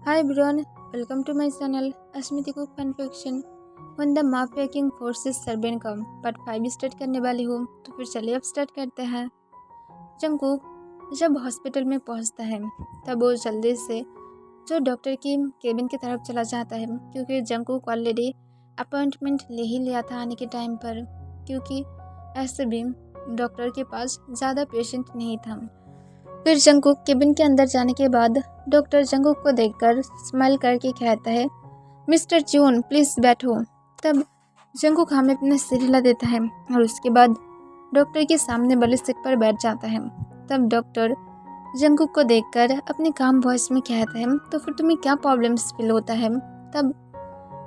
Hi everyone, welcome to my channel Asmiti Cook Fun Fiction। When the mafia king forces सर्बेन कम part 5 start करने वाली हूँ, तो फिर चलिए अब स्टार्ट करते हैं। जंगकुक जब हॉस्पिटल में पहुँचता है तब वो जल्दी से जो डॉक्टर की केबिन की तरफ चला जाता है, क्योंकि जंगकुक ऑलरेडी अपॉइंटमेंट ले ही लिया था आने के टाइम पर, क्योंकि ऐसे भी डॉक्टर के पास ज़्यादा पेशेंट नहीं था। फिर जंगकुक केबिन के अंदर जाने के बाद डॉक्टर जंगकुक को देखकर स्माइल करके कहता है, मिस्टर जून प्लीज़ बैठो। तब जंगकुक हमें अपना सिर हिला देता है और उसके बाद डॉक्टर के सामने वाले सीट पर बैठ जाता है। तब डॉक्टर जंगकुक को देखकर अपने काम वॉइस में कहता है, तो फिर तुम्हें क्या प्रॉब्लम्स फील होता है? तब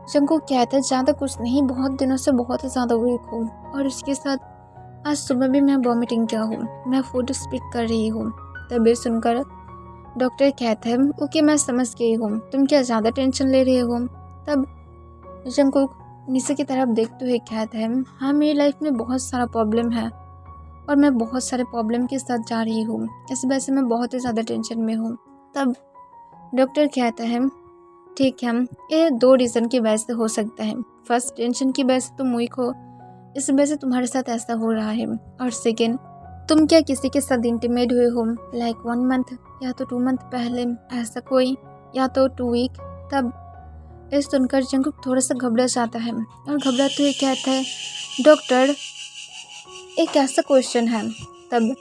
जंगकुक कहता है, ज़्यादा कुछ नहीं, बहुत दिनों से बहुत ज़्यादा वीक हूँ और उसके साथ आज सुबह भी मैं वॉमिटिंग किया हूँ, मैं फूड स्पीक कर रही हूँ। तब ये सुनकर डॉक्टर कहता है, ओके मैं समझ गई हूँ, तुम क्या ज़्यादा टेंशन ले रहे हो? तब जंगकुक नीचे की तरफ देखते हुए कहता है, हाँ मेरी लाइफ में बहुत सारा प्रॉब्लम है और मैं बहुत सारे प्रॉब्लम के साथ जा रही हूँ, इस वजह से मैं बहुत ही ज़्यादा टेंशन में हूँ। तब डॉक्टर कहता है, ठीक है, ये 2 रीज़न की वजह से हो सकता है। फर्स्ट, टेंशन की वजह से तुम वीक हो, इस वजह से तुम्हारे साथ ऐसा हो रहा है, और सेकेंड, तुम क्या किसी के साथ इंटीमेट हुए हो लाइक 1 मंथ या तो 2 मंथ पहले, ऐसा कोई, या तो 2 वीक? तब ये सुनकर जंगकुक थोड़ा सा घबरा जाता है और घबराते हुए कहता है, डॉक्टर एक ऐसा क्वेश्चन है। तब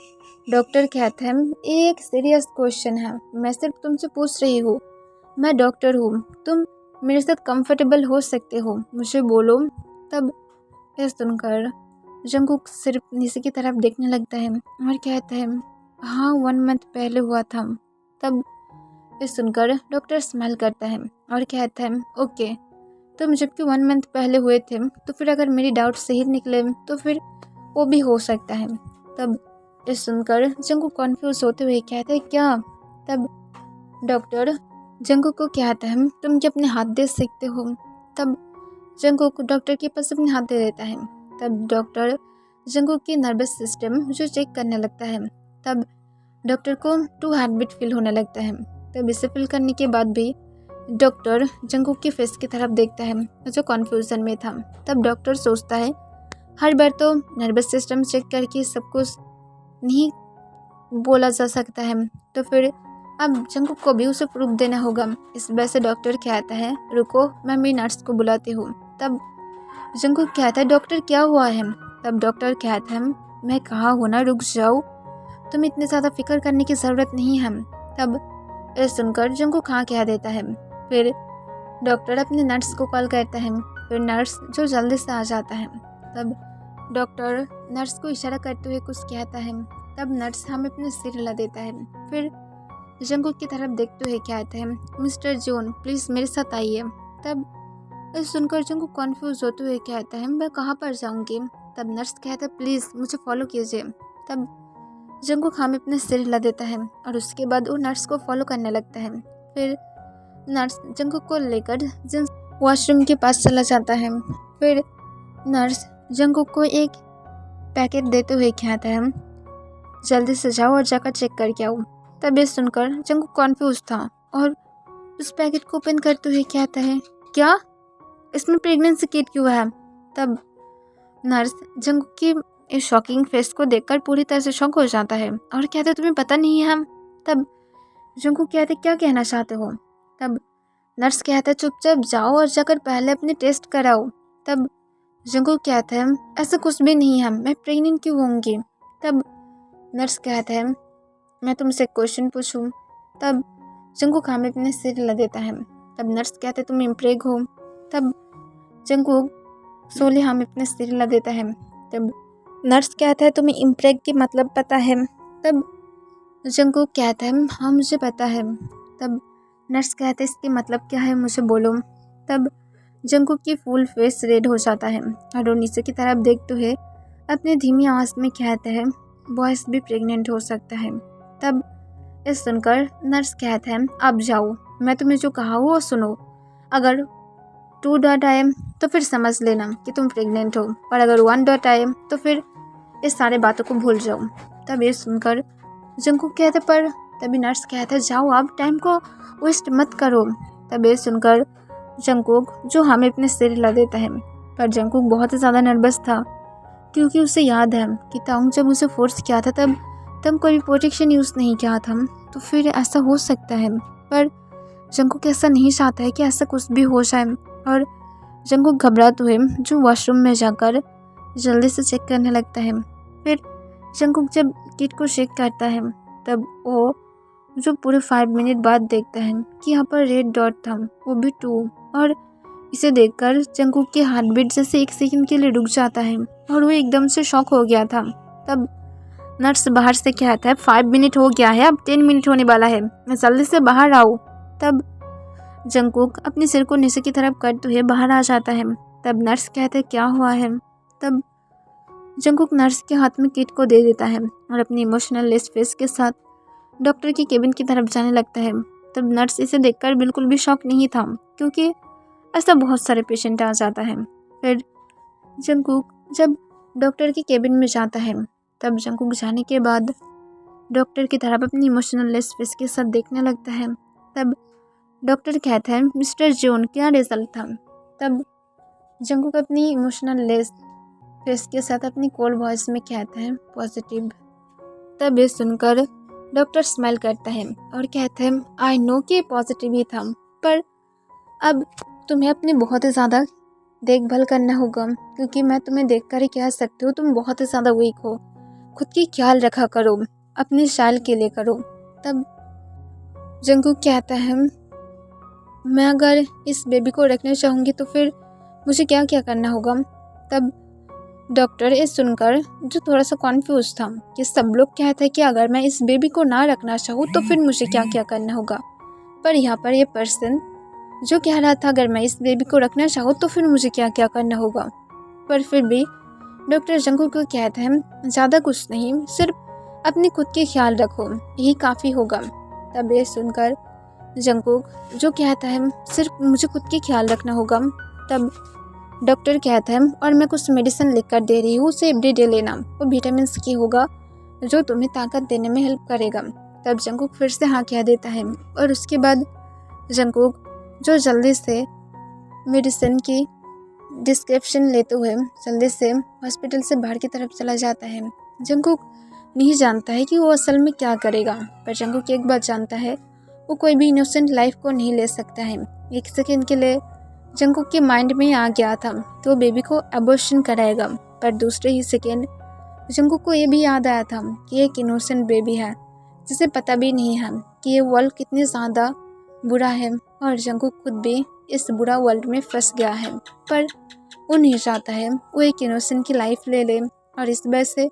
डॉक्टर कहता है, ये एक सीरियस क्वेश्चन है, मैं सिर्फ तुमसे पूछ रही हूँ, मैं डॉक्टर हूँ, तुम मेरे साथ कंफर्टेबल हो सकते हो, मुझे बोलो। तब यह सुनकर जंगकुक सिर्फ नीचे की तरफ देखने लगता है और कहता है, हाँ 1 मंथ पहले हुआ था। तब ये सुनकर डॉक्टर स्माइल करता है और कहता है, ओके, तो जबकि 1 मंथ पहले हुए थे, तो फिर अगर मेरी डाउट सही निकले तो फिर वो भी हो सकता है। तब ये सुनकर जंगकुक कॉन्फ्यूज होते हुए कहता है, क्या? तब डॉक्टर जंगकुक को कहता है, तुम क्या अपने हाथ दे सकते हो? तब जंगकुक डॉक्टर के पास अपने हाथ दे देता है। तब डॉक्टर जंगकुक की नर्वस सिस्टम जो चेक करने लगता है। तब डॉक्टर को 2 हार्ट बीट फील होने लगता है। तब इसे फील करने के बाद भी डॉक्टर जंगकुक की फेस की तरफ देखता है जो कन्फ्यूजन में था। तब डॉक्टर सोचता है, हर बार तो नर्वस सिस्टम चेक करके सब कुछ नहीं बोला जा सकता है, तो फिर अब जंगकुक को भी उसे प्रूफ देना होगा। इस वजह से डॉक्टर कहता है, रुको मैं मेरी नर्स को बुलाती हूँ। तब जंगकुक कहता है, डॉक्टर क्या हुआ है? तब डॉक्टर कहता है, मैं कहा हूँ ना रुक जाओ, तुम्हें इतने ज़्यादा फिक्र करने की ज़रूरत नहीं है। तब ये सुनकर जंगकुक हाँ कह देता है। फिर डॉक्टर अपने नर्स को कॉल करता है, फिर नर्स जो जल्दी से आ जाता है। तब डॉक्टर नर्स को इशारा करते हुए कुछ कहता है। तब नर्स हमें अपने सिर हिला देता है। फिर जंगकुक की तरफ देखते हुए कहता है, मिस्टर जॉन प्लीज़ मेरे साथ आइए। तब सुनकर जंगकुक कॉन्फ्यूज होते हुए कहता है, मैं कहाँ पर जाऊँगी? तब नर्स कहता है, प्लीज़ मुझे फॉलो कीजिए। तब जंगकुक हमें अपने सिर हिला देता है और उसके बाद वो नर्स को फॉलो करने लगता है। फिर नर्स जंगकुक को लेकर जेंट्स वॉशरूम के पास चला जाता है। फिर नर्स जंगकुक को एक पैकेट देते हुए कहता है, जल्दी से जाओ और जाकर चेक करके आओ। तब ये सुनकर जंगकुक कॉन्फ्यूज था और उस पैकेट को ओपन करते हुए कहता है, क्या इसमें प्रेगनेंसी किट क्यों है? तब नर्स जंगकुक की इस शॉकिंग फेस को देखकर पूरी तरह से शॉक हो जाता है और कहते, तुम्हें पता नहीं है? तब जंगकुक कहते, क्या कहना चाहते हो? तब नर्स कहता है, चुपचाप जाओ और जाकर पहले अपने टेस्ट कराओ। तब जंगकुक कहता है, ऐसा कुछ भी नहीं है, मैं प्रेग्नेंट क्यों होंगी? तब नर्स कहता है, मैं तुमसे एक क्वेश्चन पूछूं? तब जंगकुक हमें अपने सिर हिला देता है। तब नर्स कहते, तुम इम्प्रेग हो? तब जंगकुक सोले हमें अपने सिर हिला देता है। तब नर्स कहता है, तुम्हें इम्प्रेग की मतलब पता है? तब जंगकुक कहता है, हाँ मुझे पता है। तब नर्स कहते, इसकी मतलब क्या है, मुझे बोलो। तब जंगकुक की फुल फेस रेड हो जाता है और वो नीचे की तरफ देखते हुए अपनी धीमी आवाज़ में कहता है, बॉयज भी प्रेग्नेंट हो सकता है। तब इस सुनकर नर्स कहता है, अब जाओ, मैं तुम्हें जो कहा वो सुनो, अगर 2 डॉट आए तो फिर समझ लेना कि तुम प्रेग्नेंट हो, और अगर 1 डॉट आए तो फिर इस सारे बातों को भूल जाओ। तब ये सुनकर जंगकुक कहते, पर तभी नर्स कहता है जाओ आप टाइम को वेस्ट मत करो। तब ये सुनकर जंगकुक जो हमें अपने सिर हिला देता है, पर जंगकुक बहुत ही ज़्यादा नर्वस था क्योंकि उसे याद है कि तांग जब उसे फोर्स किया था तब कोई प्रोटेक्शन यूज़ नहीं किया था, तो फिर ऐसा हो सकता है। पर जंगकुक ऐसा नहीं चाहता है कि ऐसा कुछ भी हो जाए और जंगकुक घबराते हुए जो वॉशरूम में जाकर जल्दी से चेक करने लगता है। फिर जंगकुक जब किट को चेक करता है तब वो जो पूरे 5 मिनट बाद देखता है कि यहाँ पर रेड डॉट था, वो भी 2, और इसे देखकर जंगकुक की हार्ट बीट जैसे 1 सेकंड के लिए रुक जाता है और वो एकदम से शॉक हो गया था। तब नर्स बाहर से कहता है 5 मिनट हो गया है, अब 10 मिनट होने वाला है, मैं जल्दी से बाहर आओ। तब जंगकुक अपने सिर को नीचे की तरफ करते हुए बाहर आ जाता है। तब नर्स कहते क्या हुआ है। तब जंगकुक नर्स के हाथ में किट को दे देता है और अपनी इमोशनल लेस फेस के साथ डॉक्टर की केबिन की तरफ जाने लगता है। तब नर्स इसे देखकर बिल्कुल भी शॉक नहीं था क्योंकि ऐसा बहुत सारे पेशेंट आ जाता है। फिर जंगकुक जब डॉक्टर की केबिन में जाता है तब जंगकुक जाने के बाद डॉक्टर की तरफ अपनी इमोशनल लेस फेस के साथ देखने लगता है। तब डॉक्टर कहता है मिस्टर जॉन क्या रिजल्ट था। तब जंगकुक अपनी इमोशनल लेस फेस के साथ अपनी कोल्ड वॉइस में कहता है पॉजिटिव। तब ये सुनकर डॉक्टर स्माइल करता है और कहते हैं आई नो कि पॉजिटिव ही था, पर अब तुम्हें अपनी बहुत ही ज़्यादा देखभाल करना होगा क्योंकि मैं तुम्हें देखकर ही कह सकती हूँ तुम बहुत ही ज़्यादा वीक हो, खुद की ख्याल रखा करो, अपने शाल के लिए करो। तब जंगकुक कहता है मैं अगर इस बेबी को रखना चाहूँगी तो फिर मुझे क्या क्या करना होगा। तब डॉक्टर ये सुनकर जो थोड़ा सा कॉन्फ्यूज था कि सब लोग कहते हैं कि अगर मैं इस बेबी को ना रखना चाहूँ तो फिर मुझे क्या क्या करना होगा, पर यहाँ पर ये पर्सन जो कह रहा था अगर मैं इस बेबी को रखना चाहूँ तो फिर मुझे क्या क्या करना होगा, पर फिर भी डॉक्टर जंगकुक को कहते हैं ज़्यादा कुछ नहीं, सिर्फ अपनी खुद की ख्याल रखो, यही काफ़ी होगा। तब ये सुनकर जंगकुक जो कहता है सिर्फ मुझे खुद की ख्याल रखना होगा। तब डॉक्टर कहता है और मैं कुछ मेडिसिन लिख कर दे रही हूँ, उसे एवरीडे लेना, वो विटामिन की होगा जो तुम्हें ताकत देने में हेल्प करेगा। तब जंगकुक फिर से हाँ कह देता है और उसके बाद जंगकुक जो जल्दी से मेडिसिन की डिस्क्रिप्शन लेते हुए जल्दी से हॉस्पिटल से बाहर की तरफ चला जाता है। जंगकुक नहीं जानता है कि वो असल में क्या करेगा, पर जंगकुक एक बात जानता है वो कोई भी इनोसेंट लाइफ को नहीं ले सकता है। 1 सेकंड के लिए जंगकुक के माइंड में आ गया था तो बेबी को अबॉर्शन कराएगा, पर दूसरे ही सेकंड जंगकुक को ये भी याद आया था कि एक इनोसेंट बेबी है जिसे पता भी नहीं है कि ये वर्ल्ड कितनी ज़्यादा बुरा है और जंगकुक खुद भी इस बुरा वर्ल्ड में फंस गया है, पर वो नहीं चाहता है वो एक इनोसेंट की लाइफ ले ले। और इस वजह से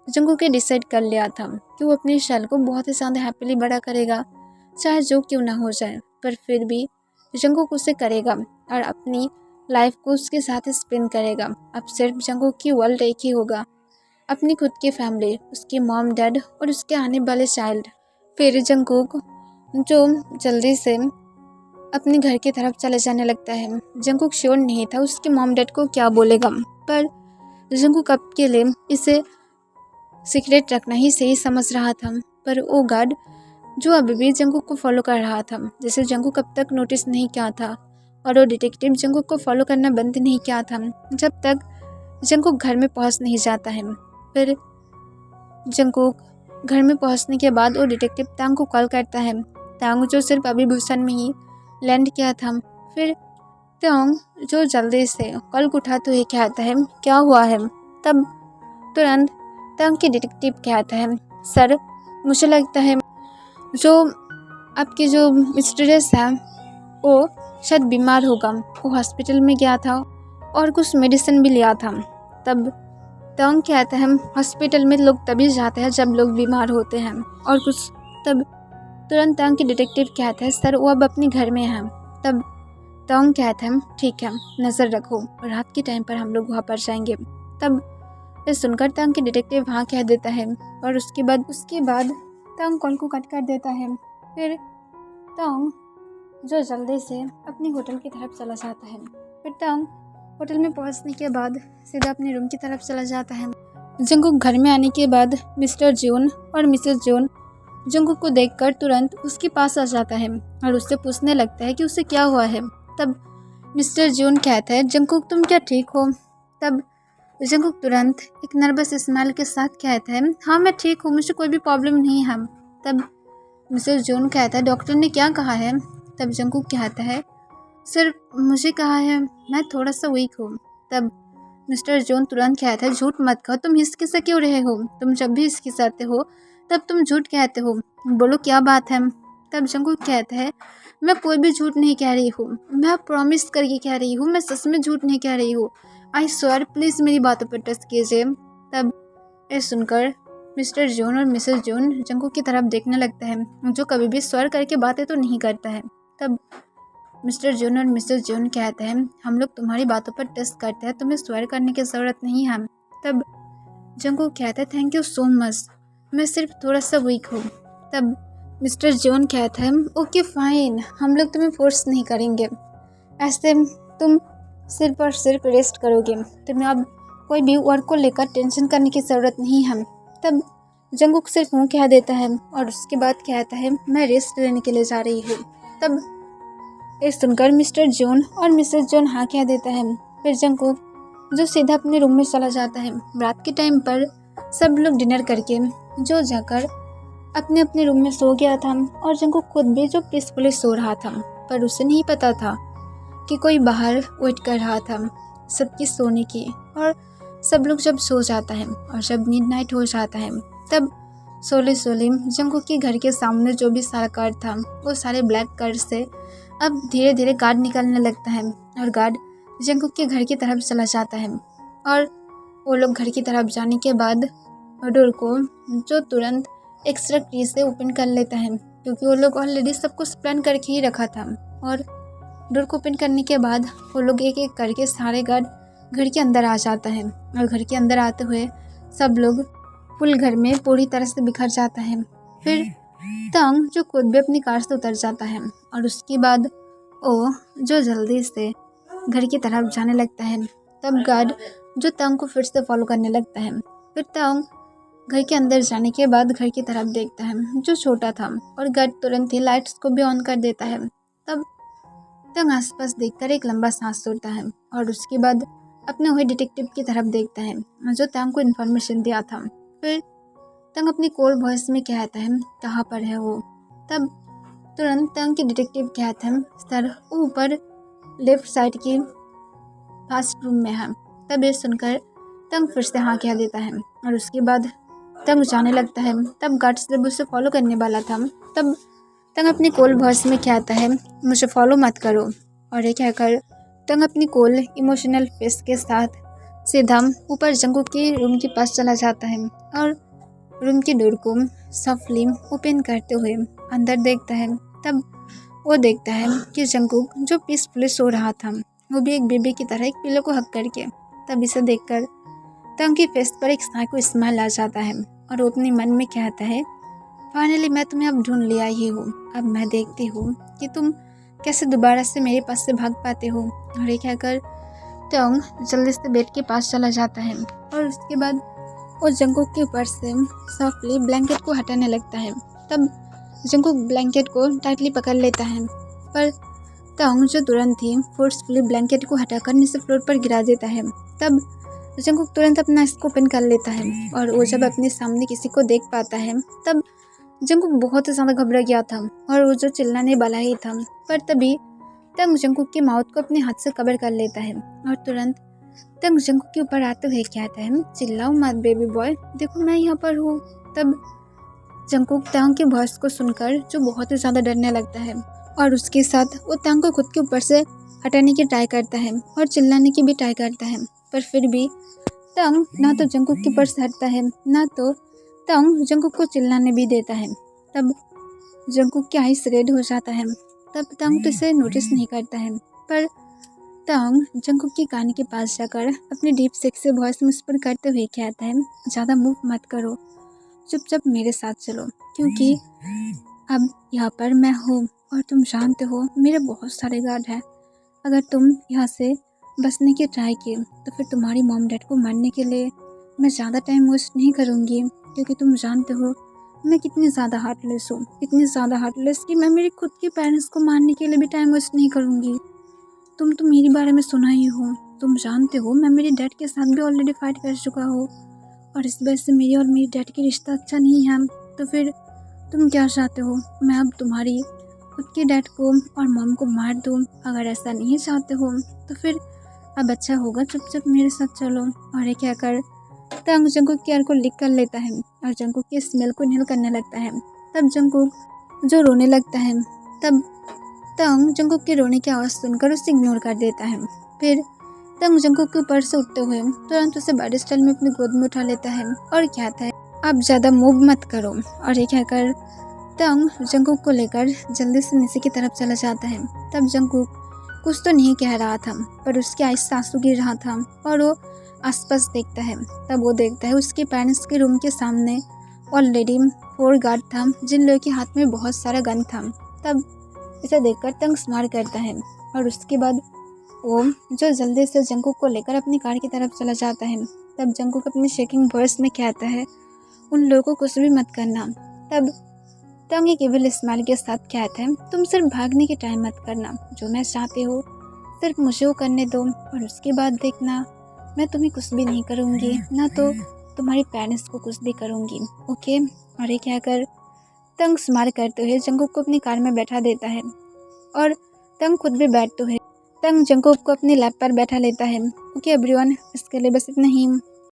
जंगकुक ने डिसाइड कर लिया था कि वो अपनी शैल को बहुत ही ज़्यादा हैप्पीली बड़ा करेगा, चाहे जो क्यों ना हो जाए, पर फिर भी जंगकुक उसे करेगा और अपनी लाइफ को उसके साथ स्पेंड करेगा। अब सिर्फ जंगकुक की वर्ल्ड एक ही होगा, अपनी खुद की फैमिली, उसके मॉम डैड और उसके आने वाले चाइल्ड। फिर जंगकुक जो जल्दी से अपने घर की तरफ चले जाने लगता है। जंगकुक श्योर नहीं था उसके मॉम डैड को क्या बोलेगा, पर जंगकुक अब के लिए इसे सीक्रेट रखना ही सही समझ रहा था। पर वो गार्ड जो अभी भी जंगकुक को फॉलो कर रहा था, जिसे जंगकुक अब तक नोटिस नहीं किया था, और वो डिटेक्टिव जंगकुक को फॉलो करना बंद नहीं किया था जब तक जंगकुक घर में पहुंच नहीं जाता है। फिर जंगकुक घर में पहुंचने के बाद वो डिटेक्टिव तांग को कॉल करता है। तांग जो सिर्फ अभी भूषण में ही लैंड किया था। फिर तांग जो जल्दी से कॉल उठाते हुए कहता है क्या हुआ है। तब तुरंत तांग की डिटेक्टिव कहता है सर मुझे लगता है जो आपकी जो मिस्ट्रेस है वो शायद बीमार होगा, वो हॉस्पिटल में गया था और कुछ मेडिसिन भी लिया था। तब तांग कहता है हॉस्पिटल में लोग तभी जाते हैं जब लोग बीमार होते हैं और कुछ। तब तुरंत तांग की डिटेक्टिव कहता है सर वो अब अपने घर में है। तब तांग कहता है ठीक है नज़र रखो, रात के टाइम पर हम लोग वहाँ पर जाएंगे। तब ये सुनकर तांग की डिटेक्टिव हाँ कह देता है और उसके बाद तांग कॉल को कट कर देता है। फिर तांग जो जल्दी से अपनी होटल की तरफ चला जाता है। फिर तांग होटल में पहुंचने के बाद सीधा अपने रूम की तरफ चला जाता है। जंगकुक घर में आने के बाद मिस्टर जॉन और मिसेस जॉन जंगकुक को देखकर तुरंत उसके पास आ जाता है और उससे पूछने लगता है कि उसे क्या हुआ है। तब मिस्टर जून कहता है, जंगकुक तुम क्या ठीक हो? तब जंगकुक तुरंत एक नर्वस स्माइल के साथ कहता है, हाँ मैं ठीक हूँ, मुझे कोई भी प्रॉब्लम नहीं है। तब मिस्टर जून कहता है, डॉक्टर ने क्या कहा है? तब जंगकुक कहता है, सर मुझे कहा है मैं थोड़ा सा वीक हूँ। तब मिस्टर जॉन तुरंत कहता है, झूठ मत कहो, तुम हिचकिचा क्यों रहे हो? तुम जब भी हिचकिचाते हो तब तुम झूठ कहते हो, बोलो क्या बात है? तब जंगकुक कहता है, मैं कोई भी झूठ नहीं कह रही हूँ, मैं प्रॉमिस करके कह रही हूँ, मैं सच में झूठ नहीं कह रही हूँ। आई स्वेयर, प्लीज़ मेरी बातों पर ट्रस्ट कीजिए। तब ये सुनकर मिस्टर जॉन और मिसेस जॉन जंगकुक की तरफ देखने लगता है, जो कभी भी स्वर करके बातें तो नहीं करता है। तब मिस्टर जॉन और मिसेस जॉन कहते हैं, हम लोग तुम्हारी बातों पर ट्रस्ट करते हैं, तुम्हें स्वेयर करने की ज़रूरत नहीं है। तब जंगकुक कहता है, थैंक यू सो मच, मैं सिर्फ थोड़ा सा वीक हूँ। तब मिस्टर जॉन कहता है, ओके फाइन, हम लोग तुम्हें फोर्स नहीं करेंगे, ऐसे तुम सिर्फ और सिर्फ रेस्ट करोगे, तुम्हें अब कोई भी वर्क को लेकर टेंशन करने की ज़रूरत नहीं है। तब जंगकुक सिर्फ मुँह कह देता है और उसके बाद कहता है, मैं रेस्ट लेने के लिए जा रही हूँ। तब ये सुनकर मिस्टर जॉन और मिसेस जॉन हाँ कह देता है। फिर जंगकुक जो सीधा अपने रूम में चला जाता है। रात के टाइम पर सब लोग डिनर करके जो जाकर अपने अपने रूम में सो गया था और जंगकुक खुद भी जो पीसफुली सो रहा था, पर उसे नहीं पता था कि कोई बाहर वेट कर रहा था सबकी सोने की। और सब लोग जब सो जाता है और जब मिडनाइट हो जाता है, तब सोले सोले जंगकुक के घर के सामने जो भी सारा कार था वो सारे ब्लैक कार से अब धीरे धीरे गार्ड निकलने लगता है और गार्ड जंगकुक के घर की तरफ चला जाता है। और वो लोग घर की तरफ जाने के बाद डोर को जो तुरंत एक्स्ट्रा की से ओपन कर लेता है, क्योंकि वो लोग ऑलरेडी सब कुछ प्लान करके ही रखा था। और डोर को ओपन करने के बाद वो लोग एक एक करके सारे गार्ड घर के अंदर आ जाता है और घर के अंदर आते हुए सब लोग फुल घर में पूरी तरह से बिखर जाता है। फिर तंग जो खुद भी अपनी कार से उतर जाता है और उसके बाद वो जो जल्दी से घर की तरफ जाने लगता है। तब गार्ड जो तंग को फिर से फॉलो करने लगता है। फिर तंग घर के अंदर जाने के बाद घर की तरफ देखता है जो छोटा था और गार्ड तुरंत ही लाइट्स को भी ऑन कर देता है। तब तंग आसपास देखकर एक लंबा सांस छोड़ता है और उसके बाद अपने वही डिटेक्टिव की तरफ देखता है जो तंग को इन्फॉर्मेशन दिया था। फिर तंग अपनी कोल्ड वॉइस में कहता है, कहाँ पर है वो? तब तुरंत तंग के डिटेक्टिव कहता है, सर वो ऊपर लेफ्ट साइड की फास्ट रूम में है। तब ये सुनकर तंग फिर से हाँ कह देता है और उसके बाद तंग जाने लगता है। तब गार्ड्स जब उसे फॉलो करने वाला था, तब तंग अपनी कोल्ड वॉइस में कहता है, मुझे फॉलो मत करो। और ये कहकर तंग अपनी कोल्ड इमोशनल फेस के साथ सीधा ऊपर जंगकुक के रूम के पास चला जाता है और रूम की डोर को सॉफ्टली ओपन करते हुए अंदर देखता है। तब वो देखता है कि जंगकुक जो पीसफुली सो रहा था, वो भी एक बेबी की तरह एक पिलो को हक करके। तब इसे देखकर तंग की फेस पर एक साइको स्माइल आ जाता है और वो अपने मन में कहता है, फाइनली मैं तुम्हें अब ढूंढ लिया ही हूँ, अब मैं देखती हूँ कि तुम कैसे दोबारा से मेरे पास से भाग पाते हो। और ये कहकर तंग जल्दी से बेड के पास चला जाता है और उसके बाद वो जंगकुक के ऊपर से सॉफ्टली ब्लैंकेट को हटाने लगता है। तब जंगकुक ब्लैंकेट को टाइटली पकड़ लेता है, पर तंग जो तुरंत ही फोर्सफुली ब्लैंकेट को हटाकर नीचे फ्लोर पर गिरा देता है। तब जंगकुक तुरंत अपना इसको ओपन कर लेता है और वो जब अपने सामने किसी को देख पाता है, तब जंगकुक बहुत ही ज़्यादा घबरा गया था और वो जो चिल्लाने वाला ही था, पर तभी तंग जंगकुक की माउथ को अपने हाथ से कवर कर लेता है और तुरंत तंग जंगकुक के ऊपर आते हुए कहता है, चिल्लाओ मत बेबी बॉय, देखो मैं यहाँ पर हूँ। तब जंगकुक तंग की वॉइस को सुनकर जो बहुत ही ज़्यादा डरने लगता है और उसके साथ वो तंग को खुद के ऊपर से हटाने की ट्राई करता है और चिल्लाने की भी ट्राई करता है, पर फिर भी तंग ना तो जंगकुक के ऊपर से हटता है, ना तो तंग जंगकुक को चिल्लाने भी देता है। तब जंगकुक की आईज रेड हो जाता है। तब तंग तो इसे नोटिस नहीं करता है, पर तंग जंगकुक की कान के पास जाकर अपनी डीप सेक्सी वॉइस में विस्पर करते हुए कहता है, ज़्यादा मूव मत करो, चुपचाप मेरे साथ चलो, क्योंकि अब यहाँ पर मैं हूँ और तुम जानते हो मेरे बहुत सारे गार्ड हैं। अगर तुम यहाँ से बचने की ट्राई की तो फिर तुम्हारी मॉम डैड को मारने के लिए मैं ज़्यादा टाइम वेस्ट नहीं करूँगी, क्योंकि तुम जानते हो मैं कितनी ज़्यादा हार्टलेस हूँ, इतनी ज़्यादा हार्टलेस कि मैं मेरे खुद के पेरेंट्स को मारने के लिए भी टाइम वेस्ट नहीं करूँगी। तुम तो मेरे बारे में सुना ही हो, तुम जानते हो मैं मेरे डैड के साथ भी ऑलरेडी फाइट कर चुका हूँ और इस वजह से मेरी और मेरे डैड की रिश्ता अच्छा नहीं है। तो फिर तुम क्या चाहते हो, मैं अब तुम्हारी खुद के डैड को और मॉम को मार दूँ? अगर ऐसा नहीं चाहते हो तो फिर अब अच्छा होगा चुपचाप मेरे साथ चलो। और ये कहकर तंग जंकुक की को लिक कर लेता है और जंकुक की स्मेल को इनहेल करने लगता है। तब जंकुक जो रोने लगता है, तब तंग जंकुक के रोने की आवाज़ सुनकर उसे इग्नोर कर देता है। फिर तंग जंकुक के ऊपर से उठते हुए तुरंत उसे बैड स्टाइल में अपनी गोद में उठा लेता है और कहता है आप ज़्यादा मूव मत करो। और ये कहकर तंग जंकुक को लेकर जल्दी से नीचे की तरफ चला जाता है। तब जंकुक कुछ तो नहीं कह रहा था पर उसके आँख से आंसू गिर रहा था और वो आसपास देखता है। तब वो देखता है उसके पेरेंट्स के रूम के सामने ऑलरेडी 4 गार्ड था जिन लोगों के हाथ में बहुत सारा गन था। तब इसे देखकर तंग स्माइल करता है और उसके बाद वो जो जल्दी से जंकुक को लेकर अपनी कार की तरफ चला जाता है। तब जंकुक अपनी शेकिंग वॉइस में कहता है उन लोगों को कुछ भी मत करना। तब तंग एक इविल स्माइल के साथ कहता है तुम सिर्फ भागने की ट्राई मत करना, जो मैं चाहती हूँ सिर्फ मुझे वो करने दो और उसके बाद देखना मैं तुम्हें कुछ भी नहीं करूँगी, ना तो तुम्हारे पेरेंट्स को कुछ भी करूँगी, ओके। और ये कहकर तंग स्माइल करते हुए जंकुक को अपनी कार में बैठा देता है और तंग खुद भी बैठते हुए तंग जंकुक को अपनी लैप पर बैठा लेता है। ओके एवरीवन, इसके लिए बस इतना ही।